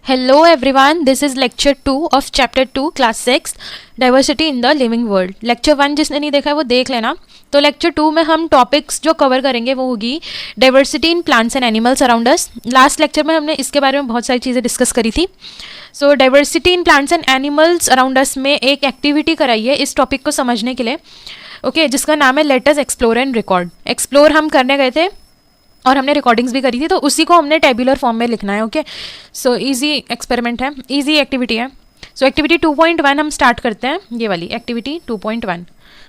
Hello everyone, this is lecture 2 of chapter 2 class 6 diversity in the living world. lecture 1 जिसने नहीं देखा है वो देख लेना. तो lecture 2 में हम टॉपिक्स जो कवर करेंगे वो होगी diversity in plants and animals around us. Last lecture में हमने इसके बारे में बहुत सारी चीज़ें डिस्कस करी थी. So diversity in plants and animals around us में एक एक्टिविटी कराई है इस टॉपिक को समझने के लिए. ओके जिसका नाम है let us explore and record. Explore हम करने गए थे और हमने रिकॉर्डिंग्स भी करी थी, तो उसी को हमने टेबुलर फॉर्म में लिखना है. ओके सो इजी एक्सपेरिमेंट है, इजी एक्टिविटी है. सो एक्टिविटी 2.1 हम स्टार्ट करते हैं, ये वाली एक्टिविटी 2.1.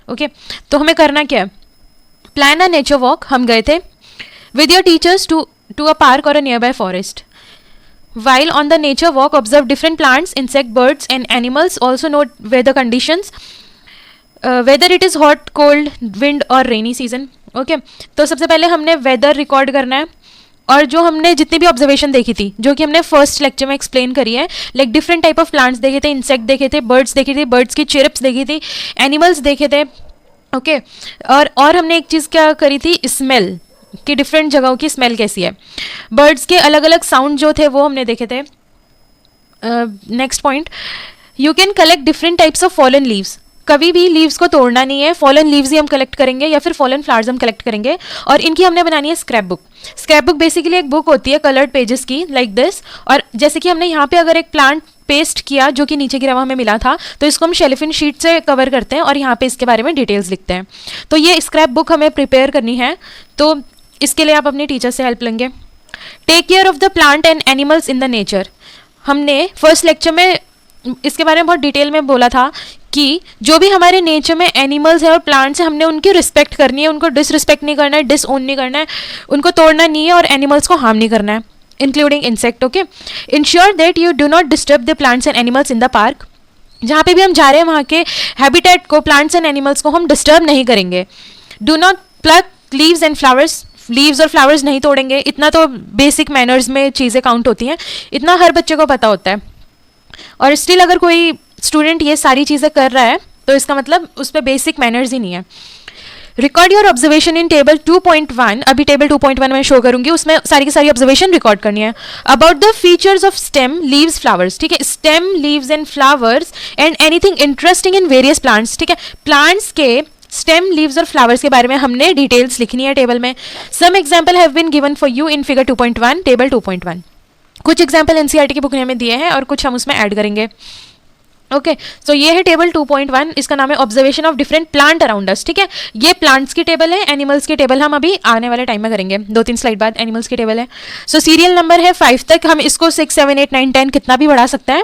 ओके तो हमें करना क्या है, प्लान अ नेचर वॉक. हम गए थे with your teachers to a park और a nearby forest. While on the nature walk, observe different plants, insect, birds and animals. Also note weather conditions, whether it is hot, cold, wind or rainy season. Okay, तो सबसे पहले हमने weather record करना है और जो हमने जितनी भी ऑब्जर्वेशन देखी थी जो कि हमने फर्स्ट लेक्चर में एक्सप्लेन करी है, like different type of plants देखे थे, इंसेक्ट देखे थे, बर्ड्स देखे थे, बर्ड्स की चिरप्स देखी थी, एनिमल्स देखे थे. ओके और हमने एक चीज़ क्या करी थी, स्मेल कि डिफरेंट जगहों की स्मेल कैसी है. बर्ड्स के अलग अलग साउंड जो थे वो हमने देखे थे. Next point, you can collect different types of fallen leaves. कभी भी लीव्स को तोड़ना नहीं है, फॉलन लीव्स ही हम कलेक्ट करेंगे या फिर फॉलन फ्लावर्स हम कलेक्ट करेंगे और इनकी हमने बनानी है scrap book. Scrap book basically एक बुक होती है कलर्ड पेजेस की लाइक दिस. और जैसे कि हमने यहाँ पे अगर एक प्लांट पेस्ट किया जो कि नीचे गिरा हुआ हमें मिला था, तो इसको हम शेलिफिन शीट से कवर करते हैं और यहाँ पे इसके बारे में डिटेल्स लिखते हैं. तो ये स्क्रैप बुक हमें प्रिपेयर करनी है, तो इसके लिए आप अपने टीचर से हेल्प लेंगे. Take care of the plant and animals in the nature. हमने फर्स्ट लेक्चर में इसके बारे में बहुत डिटेल में बोला था कि जो भी हमारे नेचर में एनिमल्स है और प्लांट्स है हमने उनकी रिस्पेक्ट करनी है, उनको डिसरिस्पेक्ट नहीं करना है, डिसओन नहीं करना है, उनको तोड़ना नहीं है और एनिमल्स को हार्म नहीं करना है, including insect. Okay ensure that you do not disturb the plants and animals in the park. जहाँ पे भी हम जा रहे हैं वहाँ के हैबिटेट को, प्लांट्स एंड एनिमल्स को हम डिस्टर्ब नहीं करेंगे. Do not plug leaves and flowers. Leaves और फ्लावर्स नहीं तोड़ेंगे. इतना तो बेसिक मैनर्स में चीज़ें काउंट होती हैं, इतना हर बच्चे को पता होता है. और स्टिल अगर कोई स्टूडेंट ये सारी चीज़ें कर रहा है तो इसका मतलब उस पर बेसिक मैनर्स ही नहीं है. Record your observation in table 2.1. अभी टेबल 2.1 में शो करूंगी, उसमें सारी की सारी ऑब्जर्वेशन रिकॉर्ड करनी है. About the features of stem, leaves, flowers. ठीक है, stem, leaves and flowers and anything interesting in various plants. ठीक है, प्लांट्स के स्टेम, लीव्स और फ्लावर्स के बारे में हमने डिटेल्स लिखनी है टेबल में. Some example have been given for you in figure 2.1 table 2.1. कुछ एग्जाम्पल एनसीईआरटी की बुक ने हमें दिए हैं और कुछ हम उसमें ऐड करेंगे. ओके सो ये है टेबल 2.1. इसका नाम है observation of different plant around us. ठीक है, ये प्लांट्स की टेबल है, एनिमल्स की टेबल हम अभी आने वाले टाइम में करेंगे, 2-3 स्लाइड बाद एनिमल्स की टेबल है. सो सीरियल नंबर है 5 तक, हम इसको 6, 7, 8, 9, 10 कितना भी बढ़ा सकते हैं.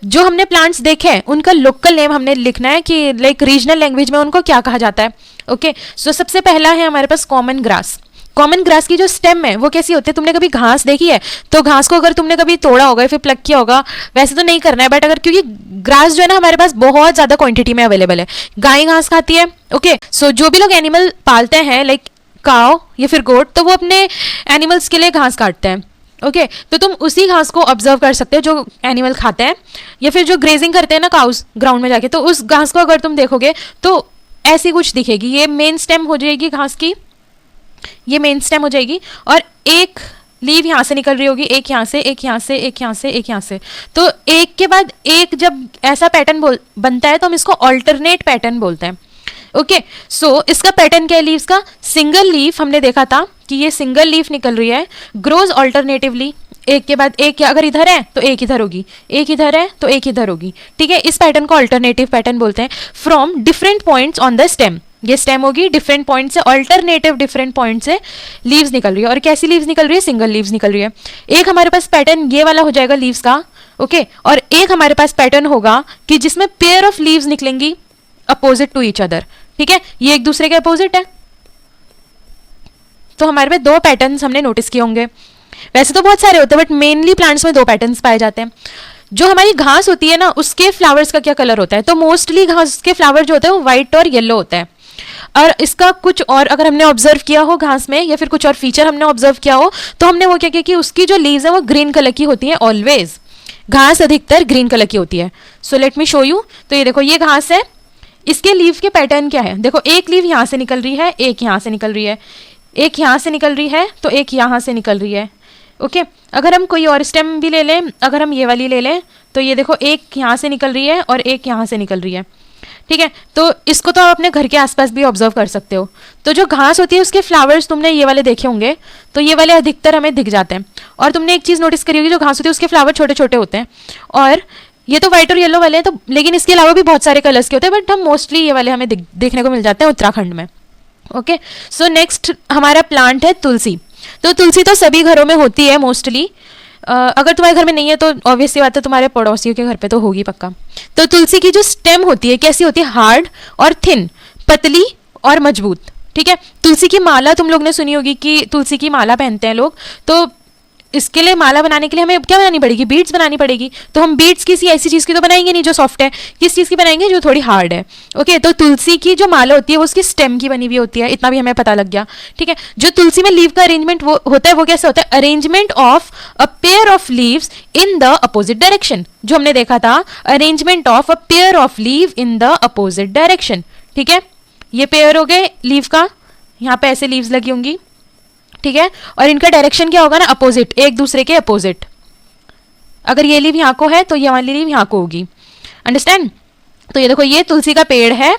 जो हमने प्लांट्स देखे हैं उनका लोकल नेम हमने लिखना है कि लाइक रीजनल लैंग्वेज में उनको क्या कहा जाता है. ओके सो सबसे पहला है हमारे पास कॉमन ग्रास. कॉमन ग्रास की जो स्टेम है वो कैसी होती है, तुमने कभी घास देखी है तो घास को अगर तुमने कभी तोड़ा होगा या फिर प्लग किया होगा, वैसे तो नहीं करना है, बट अगर क्योंकि ग्रास जो है ना हमारे पास बहुत ज़्यादा क्वांटिटी में अवेलेबल है, गाय घास खाती है. ओके सो जो भी लोग एनिमल पालते हैं लाइक काव या फिर गोट, तो वो अपने एनिमल्स के लिए घास काटते हैं. ओके तो तुम उसी घास को ऑब्जर्व कर सकते हो जो एनिमल खाते हैं या फिर जो ग्रेजिंग करते हैं ना काउस ग्राउंड में जाके, तो उस घास को अगर तुम देखोगे तो ऐसी कुछ दिखेगी. ये मेन स्टेम हो जाएगी घास की, ये मेन स्टेम हो जाएगी और एक लीव यहाँ से निकल रही होगी, एक यहाँ से, एक यहाँ से, एक यहाँ से, एक यहाँ से. तो एक के बाद एक जब ऐसा पैटर्न बनता है तो हम इसको ऑल्टरनेट पैटर्न बोलते हैं. ओके सो इसका पैटर्न क्या है लीव्स का, सिंगल लीफ हमने देखा था कि ये सिंगल लीफ निकल रही है, ग्रोज ऑल्टरनेटिवली, एक के बाद एक, अगर इधर है तो एक इधर होगी, एक इधर है तो एक इधर होगी. ठीक है, इस पैटर्न को ऑल्टरनेटिव पैटर्न बोलते हैं. From different points on the stem, ये स्टेम होगी, डिफरेंट पॉइंट से, ऑल्टरनेटिव डिफरेंट पॉइंट से लीव्स निकल रही है. और कैसी लीव्स निकल रही है, सिंगल लीव्स निकल रही है. एक हमारे पास पैटर्न ये वाला हो जाएगा लीव्स का. ओके और एक हमारे पास पैटर्न होगा कि जिसमें पेयर ऑफ लीव्स निकलेंगी अपोजिट टू ईच अदर. ठीक है, ये एक दूसरे के अपोजिट है. तो हमारे पास 2 पैटर्न्स हमने नोटिस किए होंगे. वैसे तो बहुत सारे होते हैं बट मेनली प्लांट्स में 2 पैटर्न्स पाए जाते हैं. जो हमारी घास होती है ना उसके फ्लावर्स का क्या कलर होता है, तो मोस्टली घास के फ्लावर जो होते हैं वो व्हाइट और येलो होता है. और इसका कुछ और अगर हमने ऑब्जर्व किया हो घास में या फिर कुछ और फीचर हमने ऑब्जर्व किया हो तो हमने वो क्या किया कि उसकी जो लीव्स है वो ग्रीन कलर की होती है. ऑलवेज घास अधिकतर ग्रीन कलर की होती है. So let me show you. तो ये देखो ये घास है, इसके लीव के पैटर्न क्या है, देखो एक लीव यहाँ से निकल रही है, एक यहाँ से निकल रही है, एक यहाँ से निकल रही है तो एक यहाँ से निकल रही है, ओके अगर हम कोई और स्टेम भी ले लें, अगर हम ये वाली ले लें तो ये देखो एक यहाँ से निकल रही है और एक यहाँ से निकल रही है, ठीक है। तो इसको तो आप अपने घर के आसपास भी ऑब्जर्व कर सकते हो। तो जो घास होती है उसके फ्लावर्स तुमने ये वाले देखे होंगे, तो ये वाले अधिकतर हमें दिख जाते हैं। और तुमने एक चीज़ नोटिस करी होगी, जो घास होती है उसके फ्लावर छोटे छोटे होते हैं, और ये तो व्हाइट और येलो वाले हैं, तो लेकिन इसके अलावा भी बहुत सारे कलर्स के होते हैं, बट हम मोस्टली ये वाले हमें देखने को मिल जाते हैं उत्तराखंड में। ओके सो नेक्स्ट हमारा प्लांट है तुलसी। तो तुलसी तो सभी घरों में होती है मोस्टली, अगर तुम्हारे घर में नहीं है तो ऑब्वियसली बात है तुम्हारे पड़ोसियों के घर पे तो होगी पक्का। तो तुलसी की जो स्टेम होती है कैसी होती है, हार्ड और थिन, पतली और मजबूत, ठीक है। तुलसी की माला तुम लोग ने सुनी होगी कि तुलसी की माला पहनते हैं लोग, तो इसके लिए माला बनाने के लिए हमें क्या बनानी पड़ेगी, बीड्स बनानी पड़ेगी। तो हम बीड्स किसी ऐसी चीज़ की तो बनाएंगे नहीं जो सॉफ्ट है, किस चीज़ की बनाएंगे जो थोड़ी हार्ड है। ओके तो तुलसी की जो माला होती है वो उसकी स्टेम की बनी हुई होती है, इतना भी हमें पता लग गया, ठीक है। जो तुलसी में लीव का अरेंजमेंट वो होता है वो कैसे होता है, arrangement of a pair of leaves in the opposite direction, जो हमने देखा था, arrangement of a pair of leave in the opposite direction, ठीक है। ये पेयर हो गए लीव का, यहाँ पे ऐसे लीव्स लगी होंगी, ठीक है। और इनका डायरेक्शन क्या होगा ना, अपोजिट, एक दूसरे के अपोजिट। अगर ये लीव यहाँ को है तो ये वाली लीव यहाँ को होगी, अंडरस्टैंड। तो ये देखो ये तुलसी का पेड़ है,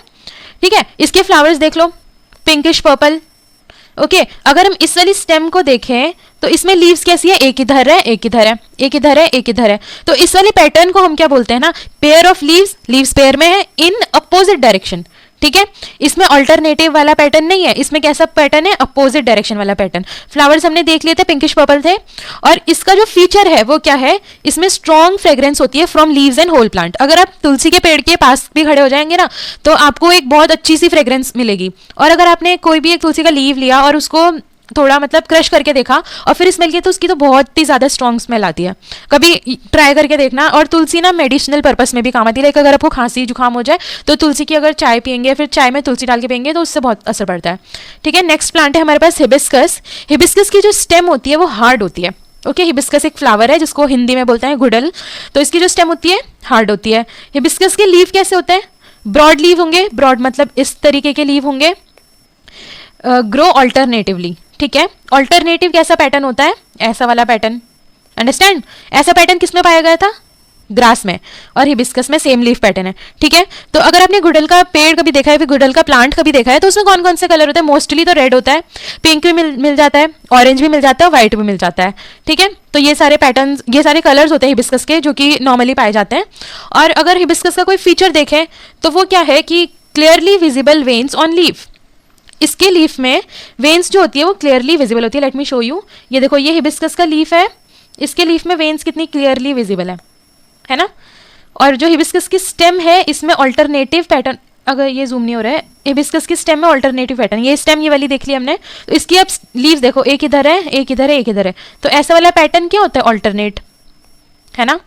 ठीक है। इसके फ्लावर्स देख लो, पिंकिश पर्पल। ओके अगर हम इस वाली स्टेम को देखें तो इसमें लीव्स कैसी है, एक इधर है एक इधर है, एक इधर है एक इधर है। तो इस वाले पैटर्न को हम क्या बोलते हैं ना, pair of leaves, leaves pair में है इन अपोजिट डायरेक्शन, ठीक है। इसमें अल्टरनेटिव वाला पैटर्न नहीं है, इसमें कैसा पैटर्न है, अपोजिट डायरेक्शन वाला पैटर्न। फ्लावर्स हमने देख लिए थे, पिंकिश पर्पल थे। और इसका जो फीचर है वो क्या है, इसमें स्ट्रॉन्ग फ्रेग्रेंस होती है from leaves and whole plant. अगर आप तुलसी के पेड़ के पास भी खड़े हो जाएंगे ना तो आपको एक बहुत अच्छी सी फ्रेग्रेंस मिलेगी। और अगर आपने कोई भी एक तुलसी का लीव लिया और उसको थोड़ा मतलब क्रश करके देखा और फिर स्मेल किया तो उसकी तो बहुत ही ज़्यादा स्ट्रॉन्ग स्मेल आती है, कभी ट्राई करके देखना। और तुलसी ना मेडिसिनल पर्पस में भी काम आती है, लाइक अगर आपको खांसी जुकाम हो जाए तो तुलसी की अगर चाय पियेंगे, फिर चाय में तुलसी डाल के पियेंगे तो उससे बहुत असर पड़ता है, ठीक है। नेक्स्ट प्लांट है हमारे पास हिबिस्कस। हिबिस्कस की जो स्टेम होती है वो हार्ड होती है, ओके। हिबिस्कस एक फ्लावर है जिसको हिंदी में बोलते हैं गुड़ल, तो इसकी जो स्टेम होती है हार्ड होती है। हिबिस्कस के लीव कैसे होते हैं, ब्रॉड लीव होंगे, ब्रॉड मतलब इस तरीके के लीव होंगे, ग्रो ऑल्टरनेटिवली, ठीक है। ऑल्टरनेटिव कैसा पैटर्न होता है, ऐसा वाला पैटर्न, अंडरस्टैंड। ऐसा पैटर्न किसमें पाया गया था, ग्रास में, और हिबिस्कस में सेम लीफ पैटर्न है, ठीक है। तो अगर आपने गुड़हल का पेड़ कभी देखा है, फिर गुड़हल का प्लांट कभी देखा है, तो उसमें कौन कौन से कलर होते हैं, मोस्टली तो रेड होता है, पिंक भी मिल जाता है, ऑरेंज भी मिल जाता है, व्हाइट भी मिल जाता है, ठीक है। तो ये सारे पैटर्न, ये सारे कलर्स होते हैं हिबिस्कस के जो कि नॉर्मली पाए जाते हैं। और अगर हिबिस्कस का कोई फीचर देखें तो वो क्या है कि clearly visible veins on leaf. इसके लीफ में वेन्स जो होती है वो क्लियरली विजिबल होती है। लेट मी शो यू, ये देखो ये हिबिस्कस का लीफ है, इसके लीफ में वेन्स कितनी क्लियरली विजिबल है ना। और जो हिबिस्कस की स्टेम है इसमें ऑल्टरनेटिव पैटर्न, अगर ये जूम नहीं हो रहा है, हिबिस्कस की स्टेम में ऑल्टरनेटिव पैटर्न, ये स्टेम ये वाली देख ली हमने, तो इसकी अब लीव्स देखो, एक इधर है एक इधर है एक इधर है, तो ऐसा वाला पैटर्न क्या होता है, ऑल्टरनेट, है ना।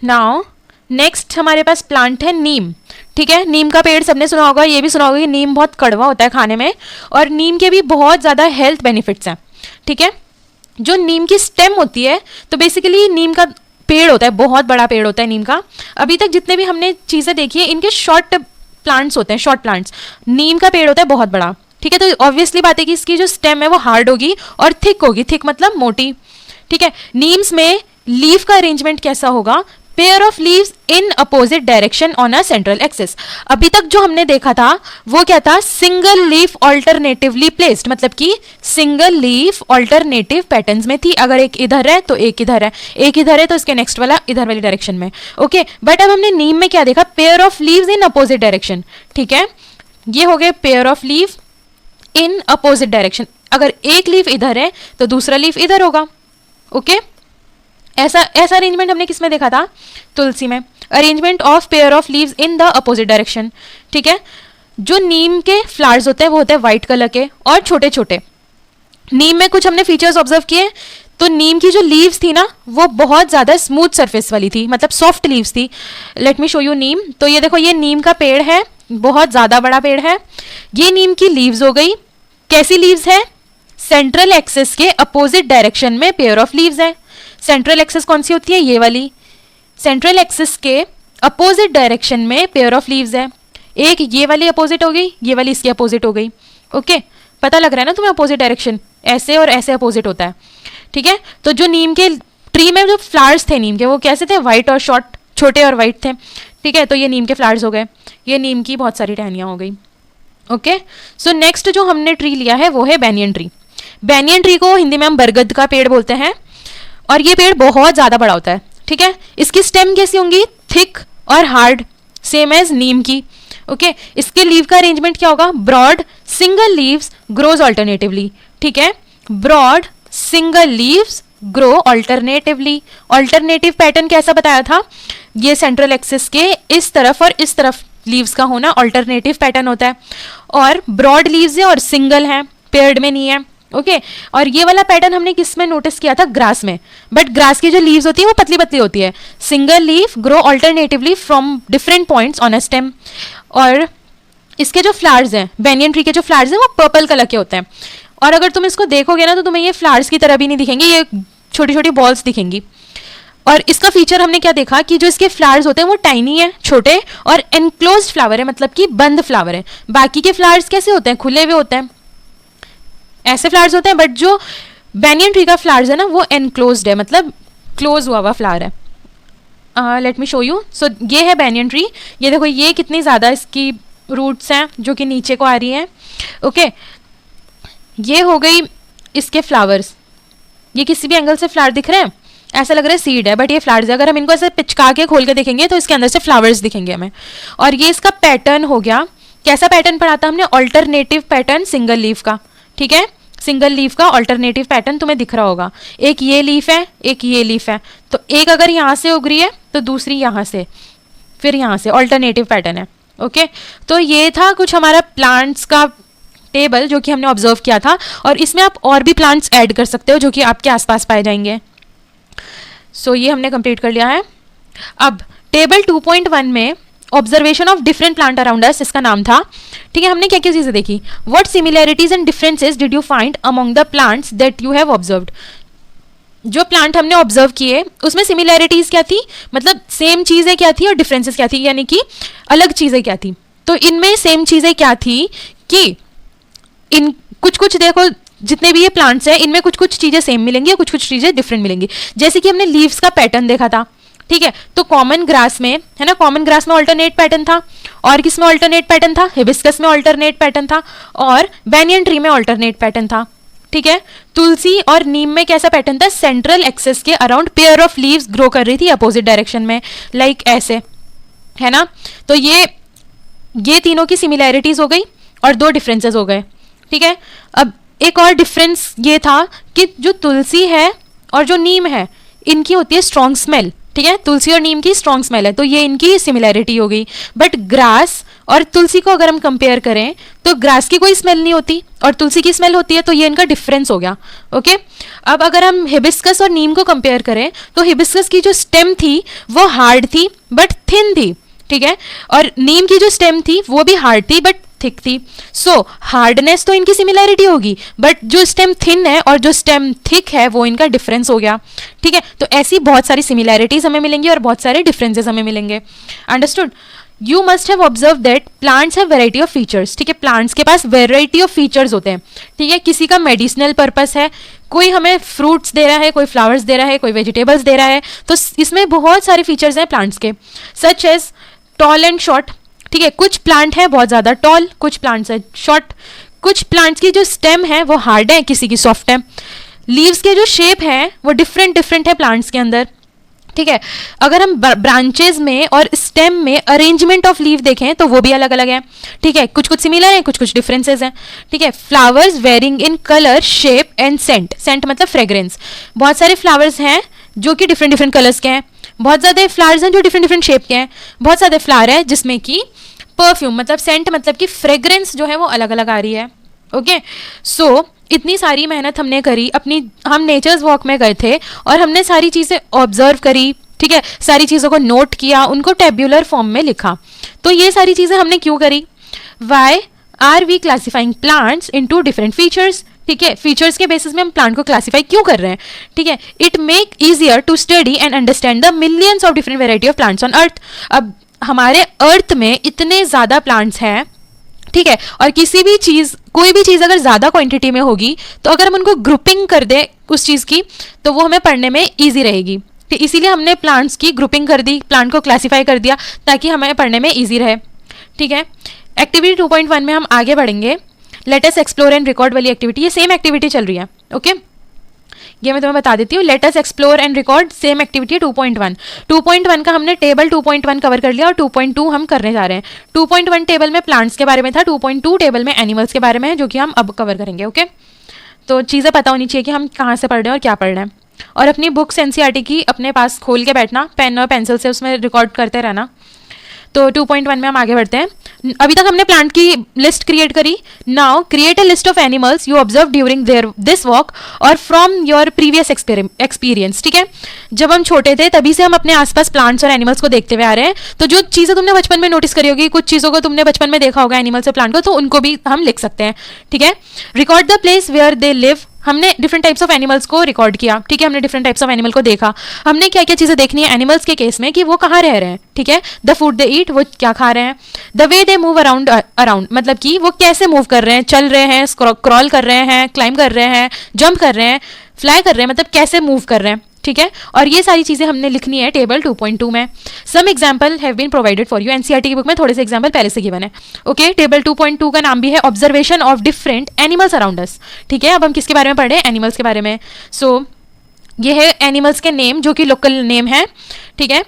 नाउ नेक्स्ट हमारे पास प्लांट है नीम, ठीक है। नीम का पेड़ सबने सुना होगा, ये भी सुना होगा कि नीम बहुत कड़वा होता है खाने में, और नीम के भी बहुत ज़्यादा हेल्थ बेनिफिट्स हैं, ठीक है। जो नीम की स्टेम होती है, तो बेसिकली नीम का पेड़ होता है, बहुत बड़ा पेड़ होता है नीम का। अभी तक जितने भी हमने चीज़ें देखी है इनके शॉर्ट प्लांट्स होते हैं, शॉर्ट प्लांट्स। नीम का पेड़ होता है बहुत बड़ा, ठीक है। तो ऑब्वियसली बात है कि इसकी जो स्टेम है वो हार्ड होगी और थिक होगी, थिक मतलब मोटी, ठीक है। नीम्स में लीफ का अरेंजमेंट कैसा होगा, pair of leaves in opposite direction on a central axis. अभी तक जो हमने देखा था वो क्या था, सिंगल लीफ ऑल्टरनेटिवली प्लेस्ड, मतलब कि सिंगल लीफ ऑल्टरनेटिव पैटर्न्स में थी। अगर एक इधर है तो एक इधर है, एक इधर है तो इसके नेक्स्ट वाला इधर वाली डायरेक्शन में, ओके। बट अब हमने नीम में क्या देखा, pair of leaves in opposite direction, ठीक है। ये हो गए pair of leave in opposite direction, अगर एक लीफ इधर है तो दूसरा लीफ इधर होगा, ओके। ऐसा अरेंजमेंट हमने किसमें देखा था, तुलसी में, arrangement of pair of leaves in the opposite direction, ठीक है। जो नीम के फ्लावर्स होते हैं वो होते हैं व्हाइट कलर के और छोटे छोटे। नीम में कुछ हमने फीचर्स ऑब्जर्व किए, तो नीम की जो लीव्स थी ना वो बहुत ज़्यादा स्मूथ सरफेस वाली थी, मतलब सॉफ्ट लीव्स थी। लेट मी शो यू नीम। तो ये देखो ये नीम का पेड़ है, बहुत ज़्यादा बड़ा पेड़ है। ये नीम की लीव्स हो गई, कैसी लीव्स है, सेंट्रल एक्सिस के अपोजिट डायरेक्शन में पेयर ऑफ लीव्स है। सेंट्रल एक्सिस कौन सी होती है, ये वाली, सेंट्रल एक्सिस के अपोजिट डायरेक्शन में पेयर ऑफ लीव्स है। एक ये वाली अपोजिट हो गई, ये वाली इसकी अपोजिट हो गई, ओके। पता लग रहा है ना तुम्हें, अपोजिट डायरेक्शन ऐसे और ऐसे अपोजिट होता है, ठीक है। तो जो नीम के ट्री में जो फ्लावर्स थे नीम के वो कैसे थे, वाइट और शॉर्ट, छोटे और वाइट थे, ठीक है। तो ये नीम के फ्लावर्स हो गए, ये नीम की बहुत सारी टहनियाँ हो गई। ओके, सो नेक्स्ट जो हमने ट्री लिया है वो है बैनियन ट्री। बैनियन ट्री को हिंदी में हम बरगद का पेड़ बोलते हैं और ये पेड़ बहुत ज़्यादा बड़ा होता है, ठीक है। इसकी स्टेम कैसी होंगी, थिक और हार्ड, सेम एज नीम की। ओके, इसके लीव का अरेंजमेंट क्या होगा, broad single leaves grows alternatively, ठीक है। Broad single leaves grow alternatively. Alternative pattern कैसा बताया था, ये सेंट्रल एक्सिस के इस तरफ और इस तरफ लीव्स का होना ऑल्टरनेटिव पैटर्न होता है। और ब्रॉड लीव्स है और सिंगल है, पेयर्ड में नहीं है। ओके, और ये वाला पैटर्न हमने किस में नोटिस किया था, ग्रास में। बट ग्रास की जो लीव्स होती है वो पतली पतली होती है। Single leaf grow alternatively from different points on a stem. और इसके जो फ्लावर्स हैं, बैनियन ट्री के जो फ्लावर्स हैं वो पर्पल कलर के होते हैं। और अगर तुम इसको देखोगे ना तो तुम्हें ये फ्लावर्स की तरह भी नहीं दिखेंगे, ये छोटी छोटी बॉल्स दिखेंगी। और इसका फीचर हमने क्या देखा कि जो इसके फ्लावर्स होते हैं वो टाइनी है, छोटे, और एनक्लोज्ड फ्लावर है, मतलब कि बंद फ्लावर है। बाकी के फ्लावर्स कैसे होते हैं, खुले हुए होते हैं, ऐसे फ्लावर्स होते हैं। बट जो बैनियन ट्री का फ्लावर्स है ना वो एनक्लोज्ड है, मतलब क्लोज हुआ हुआ फ्लावर है। Let me show you. So ये है बैनियन ट्री, ये देखो ये कितनी ज़्यादा इसकी रूट्स हैं जो कि नीचे को आ रही हैं। ओके, ये हो गई इसके फ्लावर्स। ये किसी भी एंगल से फ्लावर दिख रहे हैं, ऐसा लग रहा है सीड है बट ये फ्लावर्स है। अगर हम इनको ऐसे पिचका के खोल के देखेंगे तो इसके अंदर से फ्लावर्स दिखेंगे हमें। और ये इसका पैटर्न हो गया, कैसा पैटर्न पढ़ा था हमने, ऑल्टरनेटिव पैटर्न सिंगल लीफ का, ठीक है। सिंगल लीफ का ऑल्टरनेटिव पैटर्न तुम्हें दिख रहा होगा, एक ये लीफ है, एक ये लीफ है, तो एक अगर यहाँ से उग रही है तो दूसरी यहाँ से, फिर यहाँ से, ऑल्टरनेटिव पैटर्न है। ओके, तो ये था कुछ हमारा प्लांट्स का टेबल जो कि हमने ऑब्जर्व किया था। और इसमें आप और भी प्लांट्स ऐड कर सकते हो जो कि आपके आसपास पाए जाएंगे। सो ये हमने कंप्लीट कर लिया है। अब टेबल 2.1 में observation of different plant around us इसका नाम था, ठीक है। हमने क्या क्या चीज़ें देखी, what similarities and differences did you find among the plants that you have observed. जो प्लांट हमने ऑब्जर्व किए उसमें सिमिलैरिटीज क्या थी, मतलब सेम चीज़ें क्या थी, और डिफरेंसेस क्या थी, यानी कि अलग चीज़ें क्या थी। तो इनमें सेम चीज़ें क्या थी कि इन कुछ कुछ देखो जितने भी ये प्लांट्स हैं इनमें कुछ कुछ चीज़ें सेम मिलेंगी और कुछ कुछ चीज़ें डिफरेंट मिलेंगी। जैसे कि हमने लीव्स का पैटर्न देखा था, ठीक है। तो कॉमन ग्रास में है ना, कॉमन ग्रास में ऑल्टरनेट पैटर्न था, और किस में ऑल्टरनेट पैटर्न था, हिबिस्कस में ऑल्टरनेट पैटर्न था, और बैनियन ट्री में ऑल्टरनेट पैटर्न था, ठीक है। तुलसी और नीम में कैसा पैटर्न था, सेंट्रल एक्सेस के around pair of leaves grow कर रही थी अपोजिट डायरेक्शन में, लाइक ऐसे, है ना। तो ये तीनों की सिमिलैरिटीज हो गई और दो डिफरेंसेस हो गए, ठीक है। अब एक और डिफरेंस ये था कि जो तुलसी है और जो नीम है इनकी होती है स्ट्रॉन्ग स्मेल, ठीक है। तुलसी और नीम की स्ट्रॉन्ग स्मेल है, तो ये इनकी सिमिलैरिटी हो गई। बट ग्रास और तुलसी को अगर हम कंपेयर करें तो ग्रास की कोई स्मेल नहीं होती और तुलसी की स्मेल होती है, तो ये इनका डिफरेंस हो गया। ओके, अब अगर हम हिबिस्कस और नीम को कंपेयर करें तो हिबिस्कस की जो स्टेम थी वो हार्ड थी बट थिन थी, ठीक है, और नीम की जो स्टेम थी वो भी हार्ड थी बट थिक थी। सो हार्डनेस तो इनकी सिमिलैरिटी होगी, बट जो स्टेम थिन है और जो स्टेम थिक है वो इनका डिफरेंस हो गया, ठीक है। तो ऐसी बहुत सारी सिमिलैरिटीज हमें मिलेंगी और बहुत सारे डिफरेंसेस हमें मिलेंगे। Understood. You must have observe that plants have variety of features, ठीक है। प्लांट्स के पास वेराइटी ऑफ फीचर्स होते हैं, ठीक है। किसी का मेडिसिनल पर्पस है, कोई हमें फ्रूट्स दे रहा है, कोई फ्लावर्स दे रहा है, कोई वेजिटेबल्स दे रहा है, तो इसमें बहुत सारे फीचर्स हैं प्लांट्स के, such as tall and short, ठीक है। कुछ प्लांट है बहुत ज़्यादा टॉल, कुछ प्लांट्स है शॉर्ट, कुछ प्लांट्स की जो स्टेम है वो हार्ड है, किसी की सॉफ्ट है। लीव्स के जो शेप है वो डिफरेंट डिफरेंट है प्लांट्स के अंदर, ठीक है। अगर हम ब्रांचेस में और स्टेम में अरेंजमेंट ऑफ लीव देखें तो वो भी अलग अलग है, ठीक है। कुछ कुछ सिमिलर है, कुछ कुछ डिफरेंसेस हैं, ठीक है। Flowers varying in colour, shape and scent, scent मतलब फ्रेग्रेंस। बहुत सारे फ्लावर्स हैं जो कि डिफरेंट डिफरेंट कलर्स के हैं, बहुत ज़्यादा फ्लावर्स हैं जो डिफरेंट डिफरेंट शेप के हैं, बहुत ज़्यादा फ्लावर है जिसमें कि परफ्यूम मतलब सेंट मतलब कि फ्रेग्रेंस जो है वो अलग अलग आ रही है। ओके, सो इतनी सारी मेहनत हमने करी, अपनी हम नेचर्स वॉक में गए थे और हमने सारी चीज़ें ऑब्जर्व करी, ठीक है, सारी चीज़ों को नोट किया, उनको टेब्यूलर फॉर्म में लिखा। तो ये सारी चीज़ें हमने क्यों करी, why are we classifying plants into different features, ठीक है। फीचर्स के बेसिस में हम प्लांट को क्लासीफाई क्यों कर रहे हैं, ठीक है। It make easier to study and understand the millions of different variety of plants on earth. अब हमारे अर्थ में इतने ज़्यादा प्लांट्स हैं, ठीक है। और किसी भी चीज़, कोई भी चीज़ अगर ज़्यादा क्वांटिटी में होगी तो अगर हम उनको ग्रुपिंग कर दें उस चीज़ की तो वो हमें पढ़ने में ईजी रहेगी। तो इसीलिए हमने प्लांट्स की ग्रुपिंग कर दी, प्लांट को क्लासीफाई कर दिया ताकि हमें पढ़ने में ईजी रहे। ठीक है। एक्टिविटी 2.1 में हम आगे बढ़ेंगे। Let us explore and record वाली एक्टिविटी, ये सेम एक्टिविटी चल रही है। ओके, ये मैं तुम्हें बता देती हूँ। Let us explore and record same activity है 2.1। 2.1 का हमने टेबल 2.1 कवर कर लिया और 2.2 हम करने जा रहे हैं। 2.1 टेबल में प्लांट्स के बारे में था, 2.2 टेबल में एनिमल्स के बारे में है, जो कि हम अब कवर करेंगे। ओके, तो चीज़ें पता होनी चाहिए कि हम कहाँ से पढ़ रहे हैं और क्या पढ़ रहे हैं। और अपनी बुक्स एनसीईआरटी की अपने पास खोल के बैठना, पेन और पेंसिल से उसमें रिकॉर्ड करते रहना। तो 2.1 में हम आगे बढ़ते हैं। अभी तक हमने प्लांट की लिस्ट क्रिएट करी। Now create a list of animals you observe during this walk और फ्रॉम योर प्रीवियस एक्सपीरियंस। ठीक है, जब हम छोटे थे तभी से हम अपने आसपास प्लांट्स और एनिमल्स को देखते हुए आ रहे हैं। तो जो चीज़ें तुमने बचपन में नोटिस करी होगी, कुछ चीज़ों को तुमने बचपन में देखा होगा एनिमल्स और प्लांट को, तो उनको भी हम लिख सकते हैं। ठीक है। Record the place where they live, हमने डिफरेंट टाइप्स ऑफ एनिमल्स को रिकॉर्ड किया। ठीक है, हमने डिफरेंट टाइप्स ऑफ एनिमल को देखा। हमने क्या क्या चीज़ें देखनी है एनिमल्स के केस में कि वो कहाँ रह रहे हैं। ठीक है, द फूड दे ईट, वो क्या खा रहे हैं। The way they move around मतलब कि वो कैसे मूव कर रहे हैं, चल रहे हैं, क्रॉल कर रहे हैं, क्लाइंब कर रहे हैं, जंप कर रहे हैं, फ्लाई कर रहे हैं, मतलब कैसे मूव कर रहे हैं। ठीक है, और ये सारी चीज़ें हमने लिखनी है टेबल 2.2 में। Some example have been provided for you, NCERT की बुक में थोड़े से एग्जाम्पल पहले से गिवन है। ओके, टेबल 2.2 का नाम भी है observation of different animals around अस। ठीक है, अब हम किसके बारे में पढ़ रहे हैं, एनिमल्स के बारे में। सो ये है एनिमल्स के नेम जो कि लोकल नेम है। ठीक है,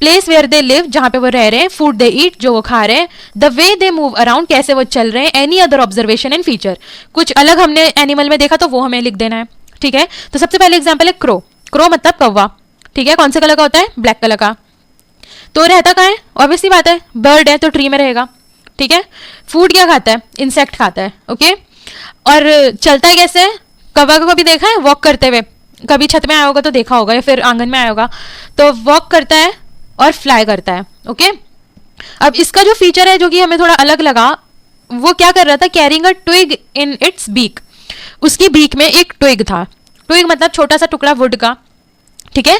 प्लेस वेयर दे लिव, जहाँ पे वो रह रहे हैं, फूड दे ईट, जो वो खा रहे हैं, the way they move around, कैसे वो चल रहे हैं, any other observation and feature, कुछ अलग हमने एनिमल में देखा तो वो हमें लिख देना है। ठीक है, तो सबसे पहले एग्जाम्पल है क्रो। क्रो मतलब कौवा। ठीक है, कौन से कलर का होता है, ब्लैक कलर का। तो रहता कहाँ है, ऑब्वियसली बात है बर्ड है तो ट्री में रहेगा। ठीक है, फूड क्या खाता है, इंसेक्ट खाता है। ओके, और चलता है कैसे, कौवा को कभी देखा है वॉक करते हुए, कभी छत में आया होगा तो देखा होगा या फिर आंगन में आया होगा, तो वॉक करता है और फ्लाई करता है। ओके, अब इसका जो फीचर है जो कि हमें थोड़ा अलग लगा, वो क्या कर रहा था, carrying a twig in its beak, उसकी बीक में एक ट्विग था। ट्विग मतलब छोटा सा टुकड़ा वुड का। ठीक है,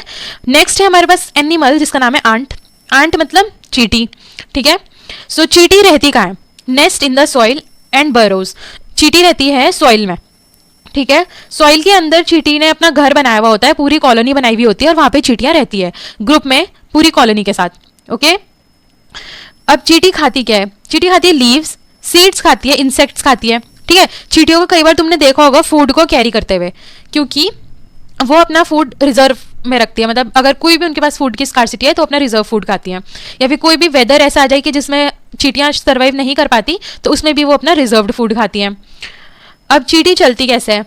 नेक्स्ट है हमारे पास एनिमल जिसका नाम है आंट। आंट मतलब चींटी। ठीक है, सो चींटी रहती कहाँ है, nest in the soil and burrows, चींटी रहती है सॉइल में। ठीक है, सॉइल के अंदर चींटी ने अपना घर बनाया हुआ होता है, पूरी कॉलोनी बनाई हुई होती है और वहां पे चींटियां रहती है ग्रुप में, पूरी कॉलोनी के साथ। ओके, अब चींटी खाती क्या है, चींटी खाती है लीव्स, सीड्स खाती है, इंसेक्ट्स खाती है। ठीक है, चींटियों को कई बार तुमने देखा होगा फूड को कैरी करते हुए, क्योंकि वो अपना फूड रिजर्व में रखती है। मतलब अगर कोई भी उनके पास फूड की स्कार्सिटी है तो अपना रिजर्व फूड खाती हैं, या फिर कोई भी वेदर ऐसा आ जाए कि जिसमें चींटियां सर्वाइव नहीं कर पाती तो उसमें भी वो अपना रिजर्व्ड फूड खाती हैं। अब चींटी चलती कैसे है,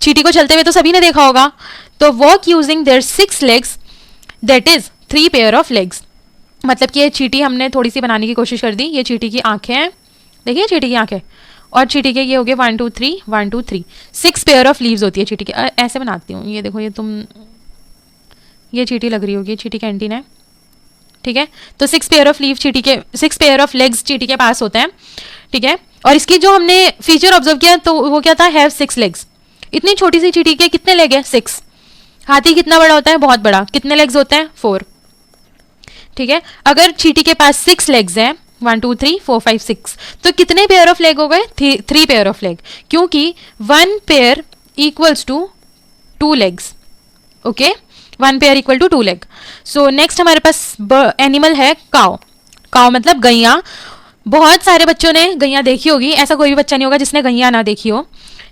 चींटी को चलते हुए तो सभी ने देखा होगा। तो walk using their 6 legs, that is 3 pair of legs. मतलब कि ये चींटी हमने थोड़ी सी बनाने की कोशिश कर दी। ये चींटी की आंखें हैं, देखिए चींटी की आंखें, और चींटी के ये हो गए 1 2 3 1 2 3 6 पेयर ऑफ लीव्स होती है चींटी की। ऐसे बनाती हूँ, ये देखो, ये ये चींटी लग रही होगी, चींटी कैंटीन है। ठीक है, तो 6 पेयर ऑफ लीव चींटी के, 6 पेयर ऑफ लेग्स चींटी के पास होते हैं। ठीक है, और इसकी जो हमने फीचर ऑब्जर्व किया तो वो क्या था, हैव 6 legs। इतनी छोटी सी चींटी के कितने लेग है, 6। हाथी कितना बड़ा होता है, बहुत बड़ा, कितने लेग्स होते हैं, 4। ठीक है, अगर चींटी के पास 6 legs हैं, 1 2 3 4 5 6, तो कितने पेयर ऑफ लेग हो गए, 3 पेयर ऑफ लेग, क्योंकि 1 pair equals to 2 legs। Okay, 1 pair equal to 2 leg। So next हमारे पास एनिमल है काउ। काउ मतलब गैया। बहुत सारे बच्चों ने गैया देखी होगी, ऐसा कोई भी बच्चा नहीं होगा जिसने गैया ना देखी हो।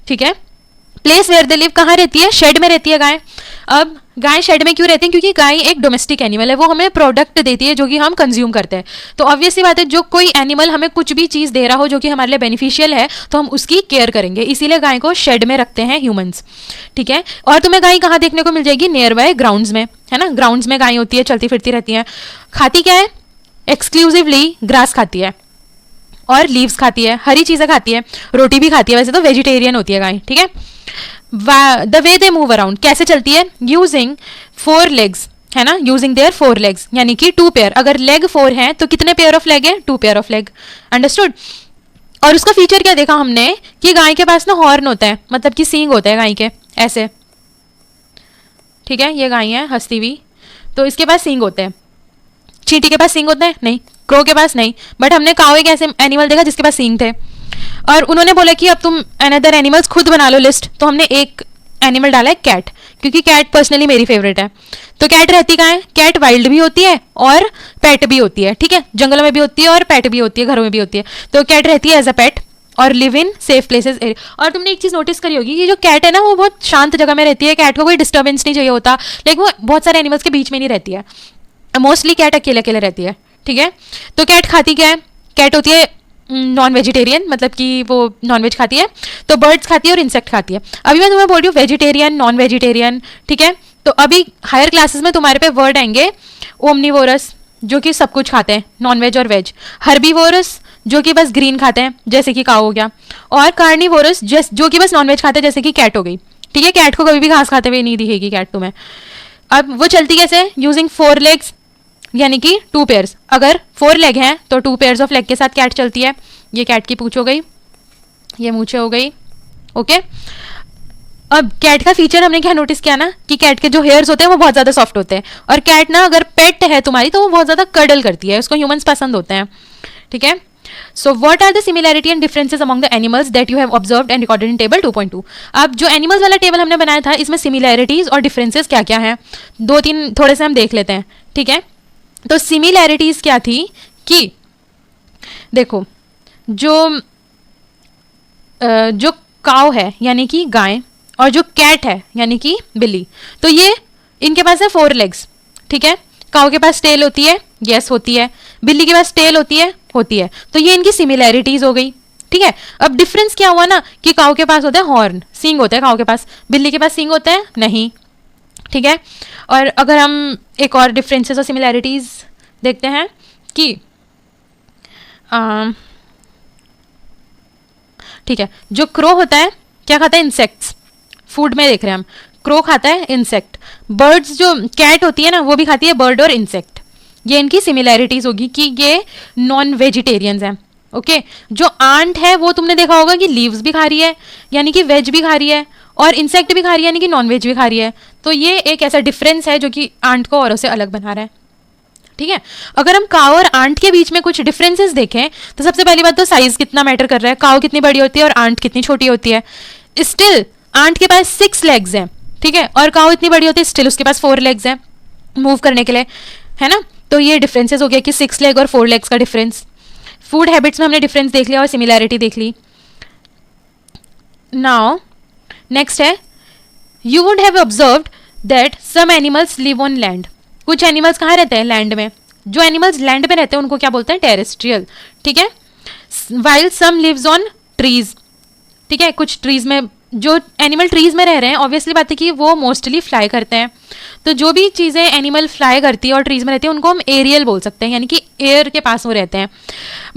ठीक है, प्लेस वेयर दे लिव, कहाँ रहती है, शेड में रहती है गाय। अब गाय शेड में क्यों रहती है, क्योंकि गाय एक डोमेस्टिक एनिमल है, वो हमें प्रोडक्ट देती है जो कि हम कंज्यूम करते हैं। तो ऑब्वियसली बात है, जो कोई एनिमल हमें कुछ भी चीज़ दे रहा हो जो कि हमारे लिए बेनिफिशियल है तो हम उसकी केयर करेंगे, इसीलिए गाय को शेड में रखते हैं ह्यूमंस। ठीक है, और तुम्हें गाय कहाँ देखने को मिल जाएगी, नियर बाय ग्राउंड्स में, है ना। ग्राउंड्स में गाय होती है, चलती फिरती रहती है। खाती क्या है, एक्सक्लूसिवली ग्रास खाती है और लीव्स खाती है, हरी चीज़ें खाती है, रोटी भी खाती है, वैसे तो वेजिटेरियन होती है गाय। ठीक है, the way they move around, कैसे चलती है, यूजिंग 4 legs, है ना, यूजिंग देयर 4 legs, यानी कि 2 पेयर। अगर लेग 4 है तो कितने पेयर ऑफ लेग है, 2 पेयर ऑफ लेग। अंडरस्टूड। और उसका फीचर क्या देखा हमने कि गाय के पास ना हॉर्न होता है, मतलब कि सींग होता है गाय के ऐसे। ठीक है, ये गाय है हंसती हुई, तो इसके पास सींग होते हैं। चींटी के पास सींग होते हैं नहीं, क्रो के पास नहीं, बट हमने काऊ एक ऐसे एनिमल देखा जिसके पास सींग थे, और उन्होंने बोला कि अब तुम अनदर एनिमल्स खुद बना लो लिस्ट, तो हमने एक एनिमल डाला है कैट, क्योंकि कैट पर्सनली मेरी फेवरेट है। तो कैट रहती कहाँ है? कैट वाइल्ड भी होती है और पेट भी होती है, ठीक है, जंगलों में भी होती है और पेट भी होती है, घरों में भी होती है। तो कैट रहती है एज अ पेट और लिव इन सेफ प्लेसेस। और तुमने एक चीज नोटिस करी होगी कि जो कैट है ना वो बहुत शांत जगह में रहती है, कैट को कोई डिस्टर्बेंस नहीं चाहिए होता, लेकिन वो बहुत सारे एनिमल्स के बीच में नहीं रहती है, मोस्टली कैट अकेले अकेले रहती है, ठीक है। तो कैट खाती क्या है? कैट होती है नॉन वेजिटेरियन, मतलब कि वो नॉनवेज खाती है, तो बर्ड्स खाती है और इंसेक्ट खाती है। अभी मैं तुम्हें बोल रही हूँ वेजिटेरियन, नॉन वेजिटेरियन, ठीक है। तो अभी हायर क्लासेस में तुम्हारे पे वर्ड आएंगे ओमनीवोरस, जो कि सब कुछ खाते हैं, नॉनवेज और वेज, हर्बीवोरस जो कि बस ग्रीन खाते हैं जैसे कि काऊ हो गया, और कार्निवोरस जो कि बस नॉनवेज खाते हैं जैसे कि कैट हो गई, ठीक है। कैट को कभी भी घास खाते हुए नहीं दिखेगी कैट तुम्हें। अब वो चलती कैसे? यूजिंग 4 लेग्स, यानी कि 2 पेयर्स। अगर 4 लेग हैं तो 2 पेयर्स ऑफ लेग के साथ कैट चलती है। ये कैट की पूंछ हो गई, ये मूछे हो गई, ओके। अब कैट का फीचर हमने क्या नोटिस किया ना, कि कैट के जो हेयर्स होते हैं वो बहुत ज्यादा सॉफ्ट होते हैं, और कैट ना अगर पेट है तुम्हारी तो वो बहुत ज्यादा कर्डल करती है, उसको ह्यूमंस पसंद होते हैं, ठीक है। So what are the similarity and differences among the animals that you have observed and recorded in table 2.2। अब जो एनिमल्स वाला टेबल हमने बनाया था इसमें सिमिलैरिटीज और डिफरेंसेस क्या क्या हैं, 2-3 थोड़े से हम देख लेते हैं, ठीक है। तो सिमिलैरिटीज क्या थी कि देखो, जो काऊ है यानी कि गाय, और जो कैट है यानी कि बिल्ली, तो ये इनके पास है 4 लेग्स, ठीक है। काऊ के पास टेल होती है, यस होती है, बिल्ली के पास टेल होती है, तो ये इनकी सिमिलैरिटीज हो गई, ठीक है। अब डिफरेंस क्या हुआ ना, कि काऊ के पास होता है हॉर्न, सींग होता है काऊ के पास, बिल्ली के पास सींग होता है नहीं, ठीक है। और अगर हम एक और डिफरेंसेस और सिमिलैरिटीज देखते हैं कि ठीक है, जो क्रो होता है क्या खाता है? इंसेक्ट्स, फूड में देख रहे हैं हम, क्रो खाता है इंसेक्ट। बर्ड्स, जो कैट होती है ना वो भी खाती है बर्ड और इंसेक्ट। ये इनकी सिमिलैरिटीज होगी कि ये नॉन वेजिटेरियंस हैं, ओके। जो आंट है वो तुमने देखा होगा कि लीव्स भी खा रही है, यानी कि वेज भी खा रही है, और इंसेक्ट भी खा रही है यानी कि नॉन वेज भी खा रही है। तो ये एक ऐसा डिफरेंस है जो कि आंट को औरों से अलग बना रहा है, ठीक है। अगर हम काऊ और आंट के बीच में कुछ डिफरेंसेस देखें तो सबसे पहली बात तो साइज कितना मैटर कर रहा है, काऊ कितनी बड़ी होती है और आंट कितनी छोटी होती है। स्टिल आंट के पास 6 लेग्स हैं, ठीक है, और काऊ इतनी बड़ी होती है, स्टिल उसके पास 4 लेग्स हैं मूव करने के लिए, है ना। तो ये डिफरेंसेस हो गया कि 6 लेग और 4 लेग्स का डिफरेंस। फूड हैबिट्स में हमने डिफरेंस देख लिया और सिमिलैरिटी देख ली। नाउ नेक्स्ट है, you would have observed that some animals live on land. कुछ एनिमल्स कहाँ रहते हैं? लैंड में। जो एनिमल्स लैंड में रहते हैं उनको क्या बोलते हैं? टेरेस्ट्रियल, ठीक है। While some lives on trees, ठीक है। कुछ ट्रीज में, जो एनिमल ट्रीज में रह रहे हैं, ऑब्वियसली बात है कि वो मोस्टली फ्लाई करते हैं। तो जो भी चीज़ें एनिमल फ्लाई करती है और ट्रीज में रहती है उनको हम एरियल बोल सकते हैं, यानी कि एयर के पास वो रहते हैं।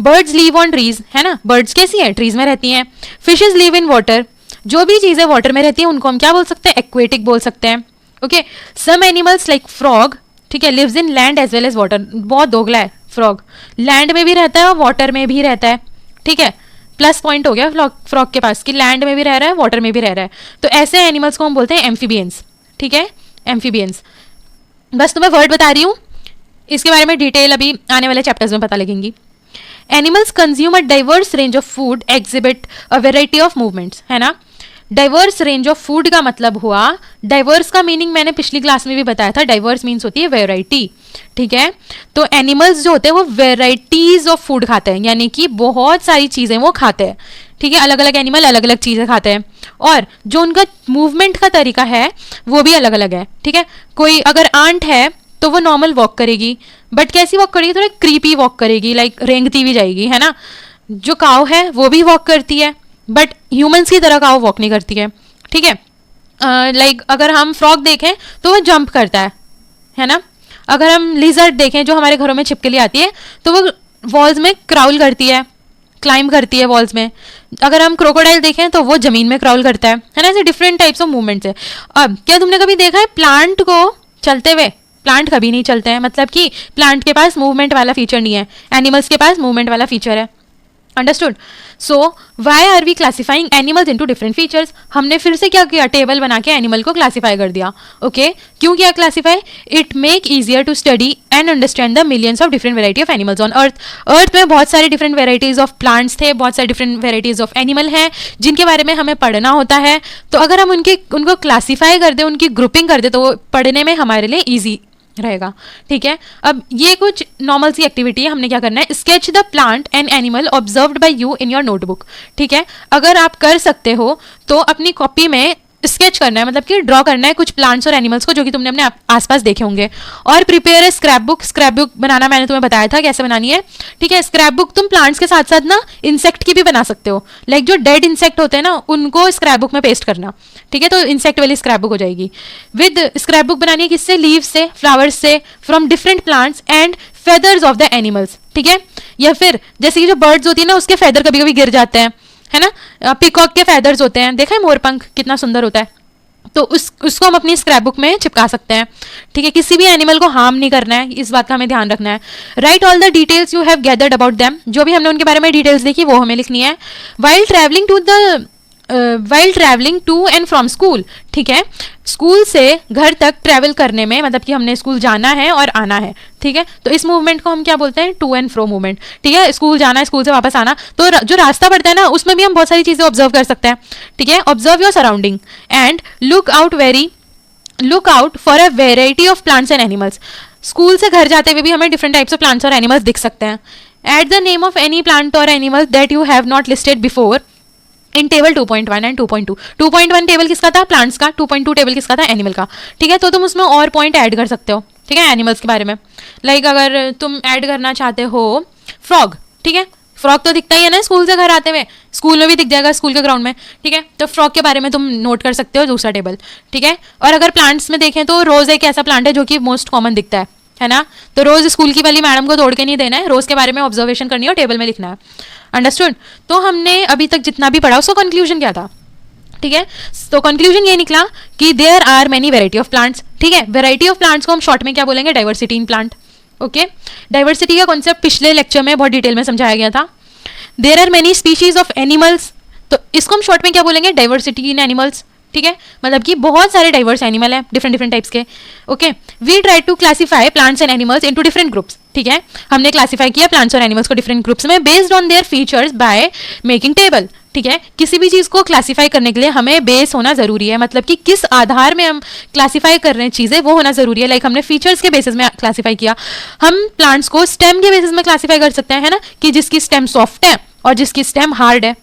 बर्ड्स लीव ऑन ट्रीज, है ना, बर्ड्स कैसी है? ट्रीज में रहती हैं। फिशेज लीव इन वाटर, जो भी चीज़ें वाटर में रहती हैं उनको हम क्या बोल सकते हैं? एक्वेटिक बोल सकते हैं, okay. Some animals like frog, ठीक है, lives in land as well as water. बहुत दोगला है फ्रॉग, लैंड में भी रहता है और वाटर में भी रहता है, ठीक है। प्लस पॉइंट हो गया फ्रॉग के पास कि लैंड में भी रह रहा है, वाटर में भी रह रहा है। तो ऐसे एनिमल्स को हम बोलते हैं एम्फीबियंस, ठीक है, एम्फीबियंस। बस तुम्हें वर्ड बता रही हूँ, इसके बारे में डिटेल अभी आने वाले चैप्टर्स में पता लगेंगी। Animals consume a diverse range of food, exhibit a variety of movements, है ना। डाइवर्स रेंज ऑफ फूड का मतलब हुआ, डाइवर्स का मीनिंग मैंने पिछली क्लास में भी बताया था, डाइवर्स मीन्स होती है वेराइटी, ठीक है। तो एनिमल्स जो होते हैं वो वेराइटीज ऑफ फूड खाते हैं, यानी कि बहुत सारी चीज़ें वो खाते हैं, ठीक है। अलग अलग एनिमल अलग अलग चीज़ें खाते हैं, और जो उनका मूवमेंट का तरीका है वो भी अलग अलग है, ठीक है। कोई अगर आंट है तो वो नॉर्मल वॉक करेगी, बट कैसी वॉक करेगी? थोड़ी क्रीपी वॉक करेगी, लाइक रेंगती भी जाएगी, है ना। जो काऊ है वो भी वॉक करती है, बट ह्यूमंस की तरह काऊ वॉक नहीं करती है, ठीक है। लाइक अगर हम फ्रॉग देखें तो वो जंप करता है ना। अगर हम लिजर्ड देखें जो हमारे घरों में छिपकली आती है तो वो वॉल्स में क्राउल करती है, क्लाइंब करती है वॉल्स में। अगर हम क्रोकोडाइल देखें तो वो जमीन में क्राउल करता है ना। ऐसे डिफरेंट टाइप्स ऑफ मूवमेंट्स है। अब क्या तुमने कभी देखा है प्लांट को चलते हुए? प्लांट कभी नहीं चलते हैं, मतलब कि प्लांट के पास मूवमेंट वाला फीचर नहीं है, एनिमल्स के पास मूवमेंट वाला फीचर है, understood. So why are we classifying animals into different features. हमने फिर से क्या किया, टेबल बना के एनिमल को क्लासीफाई कर दिया. ओके क्यों किया classify? It make easier to study and understand the millions of different variety of animals on earth. Earth में बहुत सारे डिफरेंट वेराइटीज ऑफ प्लांट्स थे, बहुत सारे डिफरेंट वेराइटीज ऑफ एनिमल हैं जिनके बारे में हमें पढ़ना होता है. तो अगर हम उनको क्लासीफाई कर दें, उनकी ग्रुपिंग कर दें, तो वो पढ़ने में हमारे लिए ईजी रहेगा. ठीक है, अब ये कुछ नॉर्मल सी एक्टिविटी है. हमने क्या करना है, sketch the plant and animal observed bye you in your notebook. ठीक है, अगर आप कर सकते हो तो अपनी कॉपी में स्केच करना है, मतलब कि ड्रॉ करना है कुछ प्लांट्स और एनिमल्स को जो कि तुमने अपने आसपास देखे होंगे. और prepare a scrapbook. Scrapbook बनाना मैंने तुम्हें बताया था कैसे बनानी है. ठीक है, स्क्रैप बुक तुम प्लांट्स के साथ साथ ना इंसेक्ट की भी बना सकते हो. लाइक जो डेड इंसेक्ट होते हैं ना, उनको स्क्रैप बुक में पेस्ट करना. ठीक है, तो इंसेक्ट वाली स्क्रैप बुक हो जाएगी. विद स्क्रैप बुक बनानी है किससे, लीव्स से, फ्लावर्स से, from different plants and feathers of the animals. ठीक है, या फिर जैसे कि जो बर्ड्स होती है ना, उसके फेदर कभी कभी गिर जाते हैं, है ना. पिकॉक के फेदर्स होते हैं, देखा है मोरपंख कितना सुंदर होता है, तो उसको हम अपनी स्क्रैप बुक में चिपका सकते हैं. ठीक है, किसी भी एनिमल को हार्म नहीं करना है, इस बात का हमें ध्यान रखना है. Right all the details you have gathered about them. जो भी हमने उनके बारे में डिटेल्स देखी वो हमें लिखनी है. While travelling to and from school. ठीक है, स्कूल से घर तक ट्रैवल करने में, मतलब कि हमने स्कूल जाना है और आना है. ठीक है, तो इस मूवमेंट को हम क्या बोलते हैं, टू एंड फ्रो मूवमेंट. ठीक है, स्कूल जाना है, स्कूल से वापस आना, तो जो रास्ता पड़ता है ना, उसमें भी हम बहुत सारी चीजें ऑब्जर्व कर सकते हैं. ठीक है, observe your surrounding and look out for a variety of plants and animals. School से घर जाते हुए भी हमें डिफरेंट टाइप्स ऑफ प्लांट्स और एनिमल्स दिख सकते हैं. At the name of any plant और animal that you have not listed before in table 2.1 and 2.2. 2.1 table किसका था, प्लांट्स का. 2.2 टेबल किसका था, एनिमल का. ठीक है, तो तुम उसमें और पॉइंट ऐड कर सकते हो. ठीक है, एनिमल्स के बारे में. लाइक अगर तुम ऐड करना चाहते हो फ्रॉग. ठीक है, फ्रॉग तो दिखता ही है ना स्कूल से घर आते हुए, स्कूल में भी दिख जाएगा, स्कूल के ग्राउंड में. ठीक है, तो फ्रॉग के बारे में तुम नोट कर सकते हो दूसरा टेबल. ठीक है, और अगर प्लांट्स में देखें तो रोज एक ऐसा प्लांट है जो कि मोस्ट कॉमन दिखता है ना. तो रोज स्कूल की वाली मैडम को तोड़ के नहीं देना है, रोज के बारे में ऑब्जर्वेशन करनी है और टेबल में लिखना है. अंडरस्टूड. तो हमने अभी तक जितना भी पढ़ा उसका कंक्लूजन क्या था. ठीक है, तो कंक्लूजन ये निकला कि there are many variety of plants. ठीक है, वेराइटी ऑफ प्लांट्स को हम शॉर्ट में क्या बोलेंगे, diversity in plant. Okay, diversity का कॉन्सेप्ट पिछले लेक्चर में बहुत डिटेल में समझाया गया था. There are many species of animals, तो इसको हम शॉर्ट में क्या बोलेंगे, डाइवर्सिटी इन एनिमल्स. ठीक है, मतलब कि बहुत सारे डाइवर्स एनिमल हैं, डिफरेंट टाइप्स के. Okay, we try to classify plants and animals into different groups. ठीक है, हमने क्लासीफाई किया प्लांट्स और एनिमल्स को डिफरेंट ग्रुप्स में based on their features by making table. ठीक है, किसी भी चीज़ को क्लासीफाई करने के लिए हमें बेस होना जरूरी है, मतलब कि किस आधार में हम क्लासीफाई कर रहे हैं चीज़ें, वो होना जरूरी है. लाइक हमने फीचर्स के बेसिस में क्लासीफाई किया. हम प्लांट्स को स्टेम के बेसिस में क्लासीफाई कर सकते हैं, है ना, कि जिसकी स्टेम सॉफ्ट है और जिसकी स्टेम हार्ड है.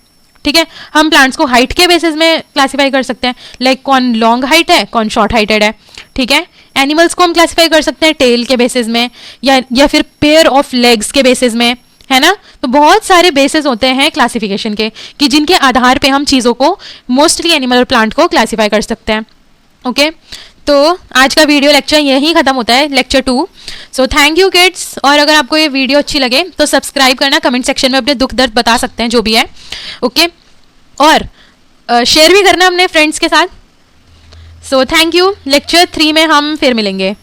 ठीक है, हम प्लांट्स को हाइट के बेसिस में क्लासीफाई कर सकते हैं, लाइक कौन लॉन्ग हाइट है, कौन शॉर्ट हाइटेड है. ठीक है, एनिमल्स को हम क्लासीफाई कर सकते हैं टेल के बेसिस में, या फिर पेयर ऑफ लेग्स के बेसिस में, है ना. तो बहुत सारे बेसिस होते हैं क्लासिफिकेशन के, कि जिनके आधार पे हम चीज़ों को, मोस्टली एनिमल और प्लांट को क्लासीफाई कर सकते हैं. ओके, तो आज का वीडियो लेक्चर यहीं खत्म होता है, lecture 2. So thank you kids. और अगर आपको ये वीडियो अच्छी लगे तो सब्सक्राइब करना, कमेंट सेक्शन में अपने दुख दर्द बता सकते हैं जो भी है. ओके, और शेयर भी करना अपने फ्रेंड्स के साथ. So thank you. लेक्चर 3 में हम फिर मिलेंगे.